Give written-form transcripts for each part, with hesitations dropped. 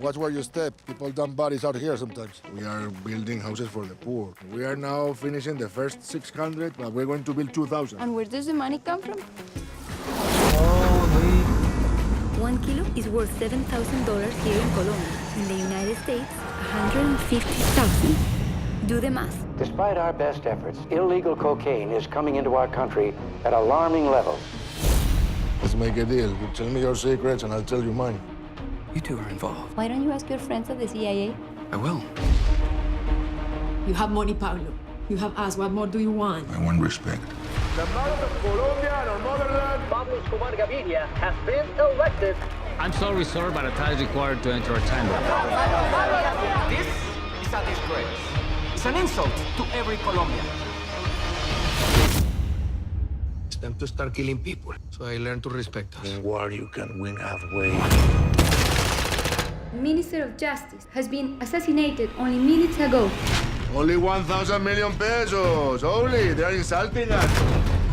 Watch where you step. People dump bodies out here sometimes. We are building houses for the poor. We are now finishing the first 600, but we're going to build 2,000. And where does the money come from? 1 kilo is worth $7,000 here in Colombia. In the United States, 150,000. Do the math. Despite our best efforts, illegal cocaine is coming into our country at alarming levels. Let's make a deal. You tell me your secrets and I'll tell you mine. You two are involved. Why don't you ask your friends at the CIA? I will. You have money, Pablo. You have us. What more do you want? I want respect. The man of Colombia and our motherland. Pablo Escobar Gaviria has been elected. I'm sorry, sir, but a tie is required to enter a time loop. This is a disgrace. It's an insult to every Colombian. It's time to start killing people, so I learn to respect us. In war, you can win halfway. Minister of Justice has been assassinated only minutes ago. Only 1,000 million pesos. Only. They are insulting us.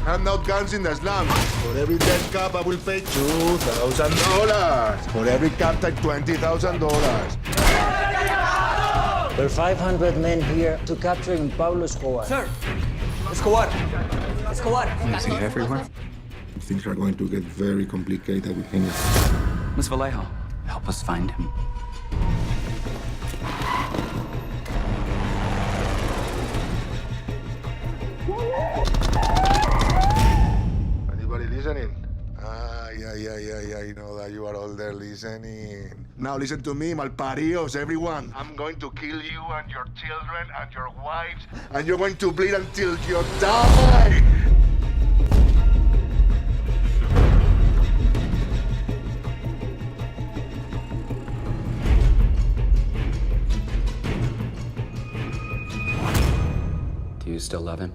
Hand out guns in the slums. For every dead cop, I will pay $2,000. For every captain, $20,000. There are 500 men here to capturing Pablo Escobar. Sir, Escobar. Escobar. Is he everywhere? Things are going to get very complicated with him. Miss Vallejo, help us find him. Anybody listening? Yeah, I know that you are all there listening. Now listen to me, malparios, everyone. I'm going to kill you and your children and your wives, and you're going to bleed until you die! Do you still love him?